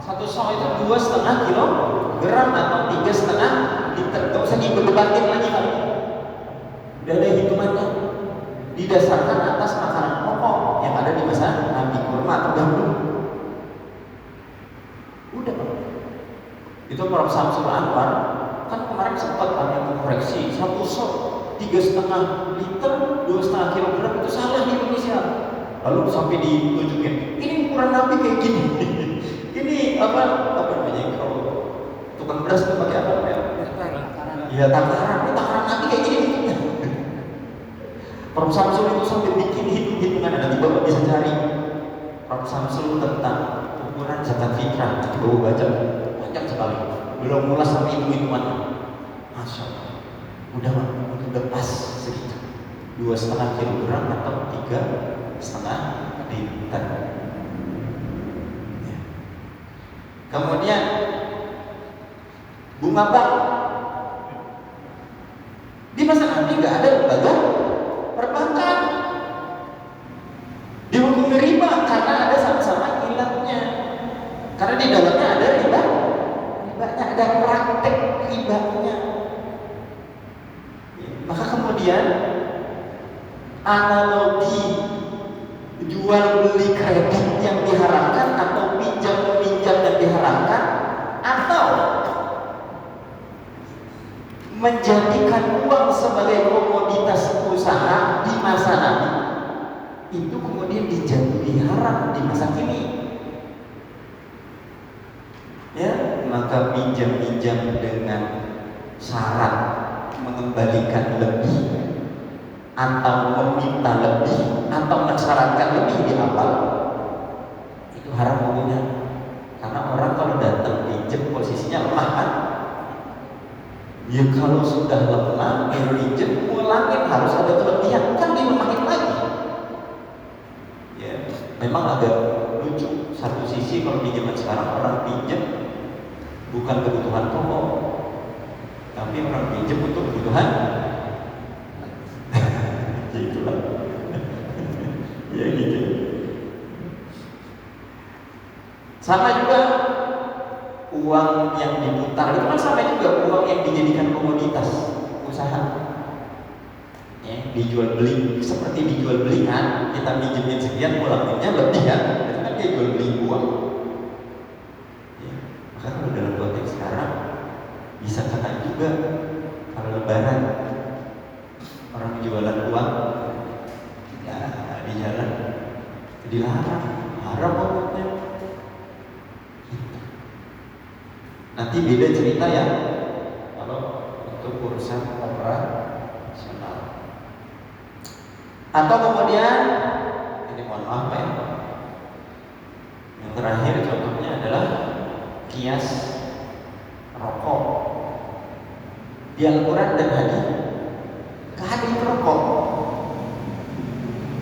Satu sok itu 2,5 kilogram atau 3,5 liter. Gak usah diberdebatin lagi Pak. Udah ada hitungannya. Didasarkan atas makanan pokok yang ada di masa Nabi, kurma atau gandum. Udah Pak. Itu Prof. Samsul Anwar kan kemarin sempat ada koreksi, satu sok 3,5 liter, 2,5 kilogram itu salah di Indonesia. Lalu sampai ditunjukin, ini ukuran Nabi kayak gini. Ini apa namanya, kalau tukang beras itu pakai apa ya? Iya, takaran. Ini takaran Nabi kayak gini. Prof. Samsul itu sampai bikin hitung-hitungan, nanti Bapak bisa cari Prof. Samsul tentang ukuran zakat fitrah. Nanti Bapak baca, panjang sekali. Belum mulai sampai hitung-hitungannya. Masya Allah. Udah pas segitu. 2,5 kilogram atau 3,5 liter. Ya. Kemudian bunga bank. Di masa Nabi nggak ada lembaga perbankan, dihukumi riba karena ada sama-sama ilatnya, karena di dalamnya ada ribanya, ada praktek ribanya. Maka kemudian analogi jual beli kredit yang diharamkan atau pinjam meminjam yang diharamkan, atau menjadikan uang sebagai komoditas usaha di masa Nabi, itu kemudian dijatuhi haram di masa kini. Ya, maka pinjam-pinjam dengan syarat mengembalikan lebih atau meminta lebih atau mensyaratkan lebih di awal, itu haram hukumnya. Karena orang kalau datang pinjam posisinya lemah kan, ya kalau sudah lemah pinjam ulangin harus ada kelebihan, kan dilemahin lagi. Ya, memang agak lucu. Satu sisi kalau di zaman sekarang orang pinjam bukan kebutuhan pokok, tapi orang pinjam untuk kebutuhan. Ya itulah. Ya gitu. Sama juga uang yang diputar itu kan sama juga uang yang dijadikan komoditas usaha. Ya, dijual beli, seperti dijual beli kan, kita minjemin sekian, ulanginnya lebih kan, itu kan dia jual beli uang. Ya, maka kalau dalam konteks sekarang bisa kata juga kalau lebaran orang jualan uang ya di jalan dilarang, haram pokoknya. Nanti beda cerita ya kalau untuk urusan operasional. Atau kemudian ini mohon maaf ya, yang terakhir contohnya adalah kias rokok. Di Al-Quran dan hadis gak ada yang rokok,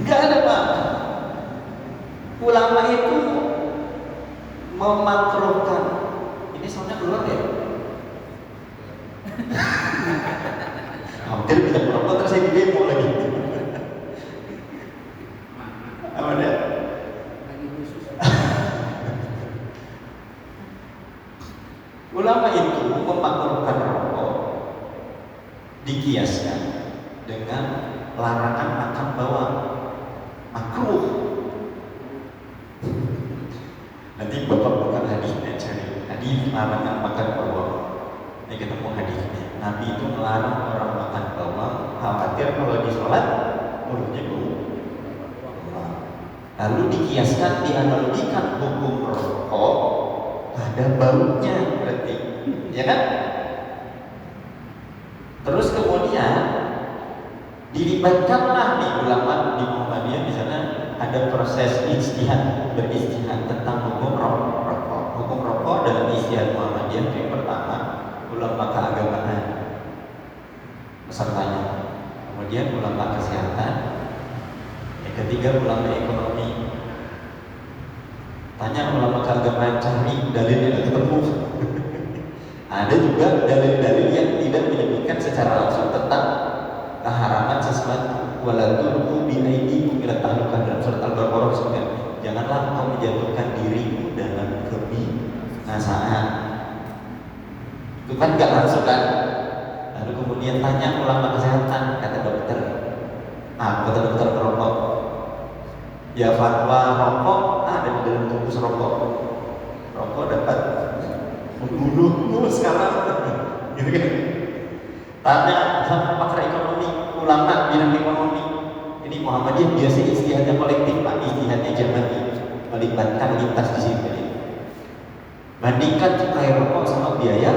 gak ada Pak. Ulama itu memakruhkan. Ini soalnya keluar ya. Hampir tidak merokok, terus saya di demo lagi. Apa dia? Ulama itu memakruhkan rokok dikiaskan dengan larangan makan bawang, makruh. Nanti Bapak bukan hadisnya, cari hadis larangan makan bawang. Ini ketemu hadisnya. Nabi itu melarang orang makan bawang, khawatir kalau di sholat mulutnya bau. Lalu dikiaskan, dianalogikan hukum rokok ada baunya berarti, ya kan? Terus kemudian dilibatkanlah nih ulama di Muhammadiyah, misalnya ada proses ijtihad, beristihad tentang hukum rokok. Hukum rokok dalam ijtihad Muhammadiyah yang pertama ulama keagamaan pesertanya, kemudian ulama kesehatan, yang ketiga ulama ekonomi. Tanya ulama keagamaan, cari dalilnya nggak ketemu. Ada juga dalil-dalil yang tidak menyebutkan secara langsung tentang keharaman sesuatu. Wala tulqu bi aydikum ila tahlukah, dalam surat Al-Baqarah disebutkan, janganlah engkau menjatuhkan dirimu dalam kebinasaan. Itu kan nggak langsung kan? Lalu kemudian tanya ulama kesehatan, kata dokter, kata dokter merokok, ya fatwa rokok ada di dalam bungkus rokok. Rokok dapat membunuhmu sekarang, gitu kan? Tanya sama pakar ekonomi, ulama bidang ekonomi. Ini Muhammadiyah biasa istihadnya kolektif, Pak, istihadnya jamani, melibatkan lintas disiplin. Bandingkan cukai rokok sama biaya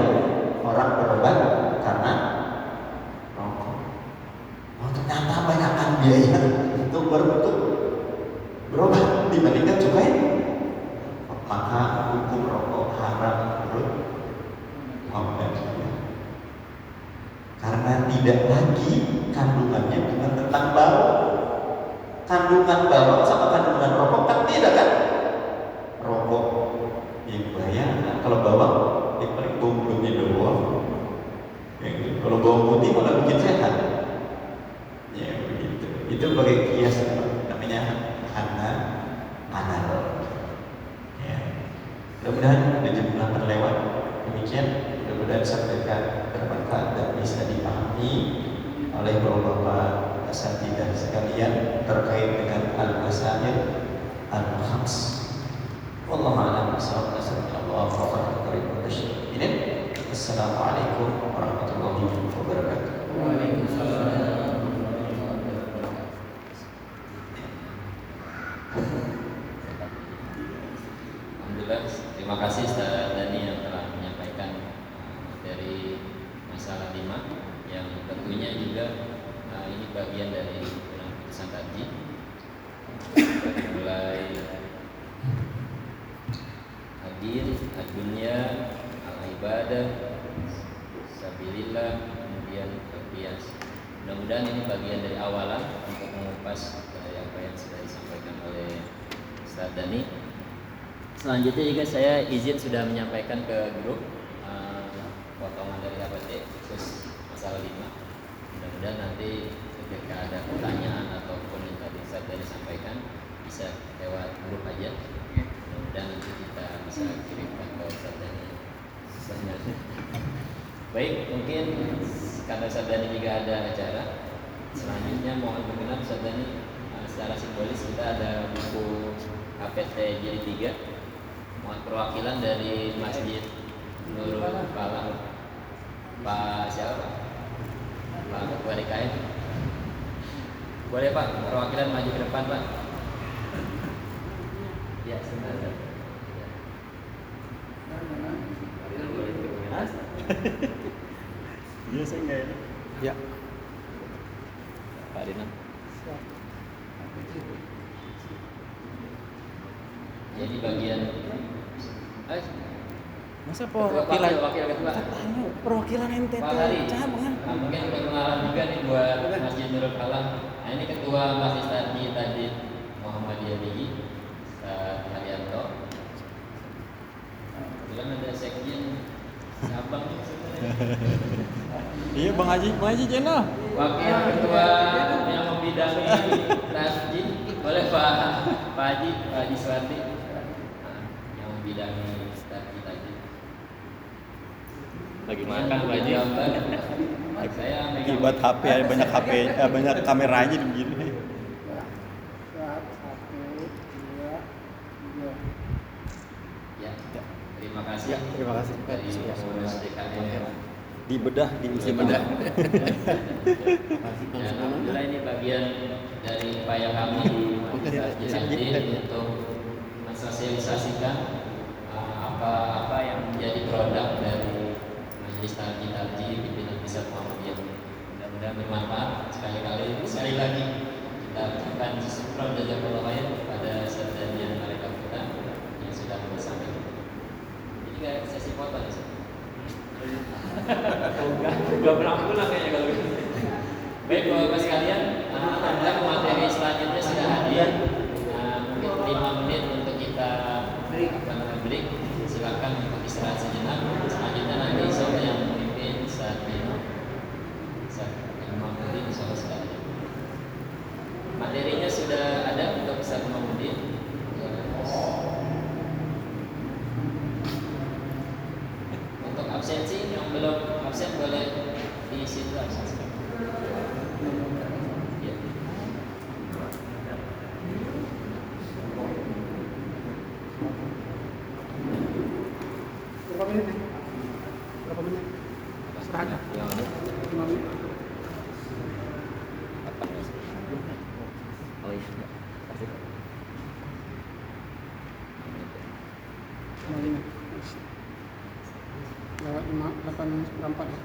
orang berobat karena rokok. Oh, ternyata banyakkan biaya untuk berobat dibandingkan cukai. Maka hukum rokok haram menurut Muhammadiyah. Karena tidak lagi kandungannya bukan tentang bau. Kandungan bau sama kandungan rokok kan beda kan? Rokok yang bahaya, kalau bawang yang paling bau mulutnya doang. Kalau bawang putih malah bikin sehat. Ya begitu. Itu sebagai kias, namanya anar. Ya. Mudah-mudahan ada jam 8 lewat. Demikian, mudah-mudahan sampaikan bermanfaat dan bisa dipahami oleh bapak-bapak asatidzah sekalian terkait dengan al-masail al-khams. Wallahu a'lam bishawab. Assalamualaikum warahmatullahi wabarakatuh. Waalaikumsalam. Alhamdulillah, terima kasih Ustaz Dani yang telah menyampaikan materi masalah 5 yang tentunya juga ini bagian dari putusan tadi, mulai hadir, ad-dunya, al-ibadah, sabilillah, kemudian al-qiyas. Mudah-mudahan ini bagian dari awalan untuk mengupas dari apa yang sudah disampaikan oleh Ustaz Dani. Selanjutnya juga saya izin sudah menyampaikan ke grup potongan dari HPT khusus masalah 5. Mudah-mudahan nanti ketika ada pertanyaan ataupun yang tadi Ustaz Dani sampaikan bisa lewat grup aja. Mudah-mudahan nanti kita bisa kirimkan ke Ustaz Dani. Baik, mungkin karena Ustaz Dani juga ada acara, selanjutnya mohon berkenan Ustaz Dani, secara simbolis kita ada buku HPT jilid 3. Mohon perwakilan dari Masjid Nurul Falah, Pak siapa? Pak Ketua DKM. Boleh Pak, perwakilan maju ke depan Pak. Ya, sebentar. Iya, saya enggak ya. Ya. Pak Dina. Jadi bagian Masa wakil ketua perwakilan NTT Pak Hari. cabang. Mungkin perkenalan juga nih buat Masjid Nurul Falah. Nah, ini Ketua Masjid Tajid Muhammadiyah Digi, Ustaz Haryanto. Kebetulan ada sekjen cabang sebenarnya. Iya Bang Haji channel. Wakil Ketua yang membidangi Tasjid boleh Pak Haji Swati, yang membidangi Tasjid tadi. Lagi makan Pak Haji. Saya Akibat HP banyak kameranya begini. Ya, terima kasih. Ya, terima kasih. Dari pengurus DKM. Dibedah, diisi Bedah. bedah. Dan alhamdulillah ini bagian dari upaya kami di Masjid untuk mensosialisasikan apa yang menjadi produk dari Majelis Tajid pimpinan Pusat Muhammadiyah. Mudah-mudahan bermanfaat. Sekali lagi kita ucapkan syukur dan jazakallahu khair kepada Ustaz Daniel Malika Putra yang sudah bersampaikan. Ini kayak sesi foto nih. Enggak pulang kayaknya kalau gitu. Baik Bapak sekalian, alhamdulillah materi selanjutnya sudah hadir. Mungkin 5 menit untuk kita silakan untuk istirahat sejenak. Selanjutnya nanti saya yang memimpin saat ini. Saat Imam Udin insyaallah sekalian. Materinya sudah ada untuk Ustaz Muhammadin. Untuk absensi yang belum absen boleh diisi dulu absensi. Ya. Berapa menit nih? Berapa menit? Setengah? Yang ada 5 menit? oh iya. 5 menit. Lewat 8 ya?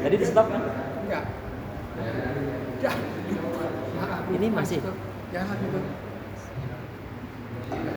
Tadi di stop kan? Enggak. Ya. Maaf. Ini masih? Jangan gitu.